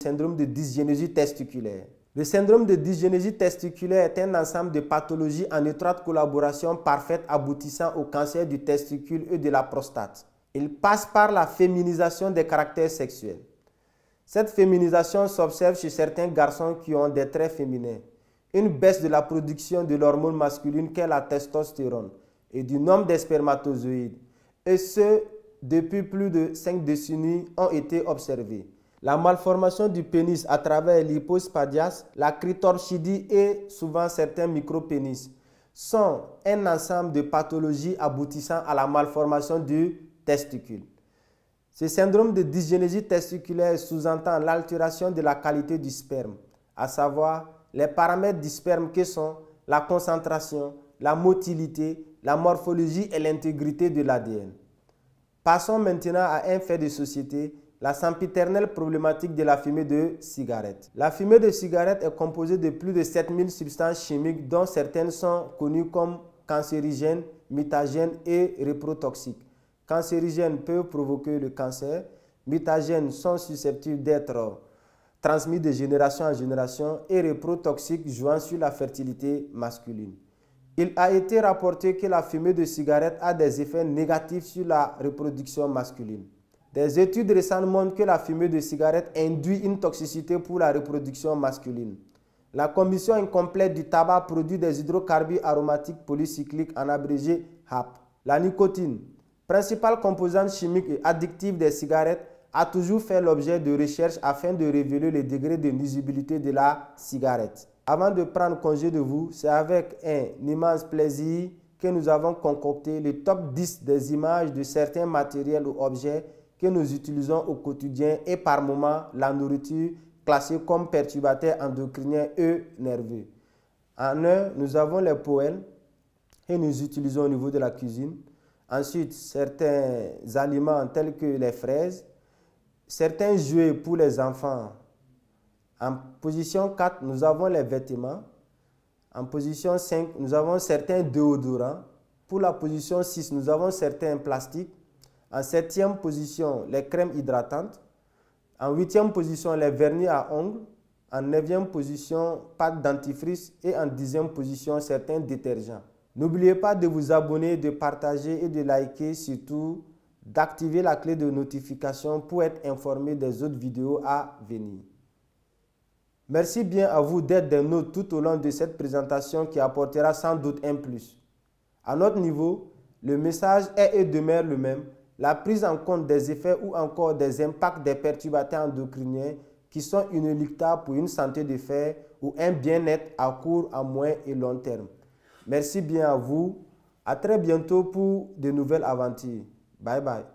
syndrome de dysgénésie testiculaire. Le syndrome de dysgénésie testiculaire est un ensemble de pathologies en étroite collaboration parfaite aboutissant au cancer du testicule et de la prostate. Il passe par la féminisation des caractères sexuels. Cette féminisation s'observe chez certains garçons qui ont des traits féminins, une baisse de la production de l'hormone masculine qu'est la testostérone et du nombre de spermatozoïdes, et ce, depuis plus de 5 décennies, ont été observés. La malformation du pénis à travers l'hypospadias, la clitorchidie et souvent certains micropénis sont un ensemble de pathologies aboutissant à la malformation du testicule. Ce syndrome de dysgénésie testiculaire sous-entend l'altération de la qualité du sperme, à savoir les paramètres du sperme que sont la concentration, la motilité, la morphologie et l'intégrité de l'ADN. Passons maintenant à un fait de société, la sempiternelle problématique de la fumée de cigarette. La fumée de cigarette est composée de plus de 7000 substances chimiques dont certaines sont connues comme cancérigènes, mutagènes et reprotoxiques. Cancérigènes peuvent provoquer le cancer, mutagènes sont susceptibles d'être transmis de génération en génération et reprotoxiques jouant sur la fertilité masculine. Il a été rapporté que la fumée de cigarette a des effets négatifs sur la reproduction masculine. Des études récentes montrent que la fumée de cigarette induit une toxicité pour la reproduction masculine. La combustion incomplète du tabac produit des hydrocarbures aromatiques polycycliques en abrégé HAP. La nicotine, principale composante chimique et addictive des cigarettes, a toujours fait l'objet de recherches afin de révéler le degré de nuisibilité de la cigarette. Avant de prendre congé de vous, c'est avec un immense plaisir que nous avons concocté le top 10 des images de certains matériels ou objets que nous utilisons au quotidien et par moment la nourriture classée comme perturbateur endocrinien et nerveux. En un, nous avons les poêles que nous utilisons au niveau de la cuisine. Ensuite, certains aliments tels que les fraises, certains jouets pour les enfants. En position 4, nous avons les vêtements. En position 5, nous avons certains déodorants. Pour la position 6, nous avons certains plastiques. En 7e position, les crèmes hydratantes. En 8e position, les vernis à ongles. En 9e position, pâte dentifrice. Et en 10e position, certains détergents. N'oubliez pas de vous abonner, de partager et de liker, surtout d'activer la clé de notification pour être informé des autres vidéos à venir. Merci bien à vous d'être des nôtres tout au long de cette présentation qui apportera sans doute un plus. À notre niveau, le message est et demeure le même, la prise en compte des effets ou encore des impacts des perturbateurs endocriniens qui sont inéluctables pour une santé de fer ou un bien-être à court, à moyen et long terme. Merci bien à vous. À très bientôt pour de nouvelles aventures. Bye bye.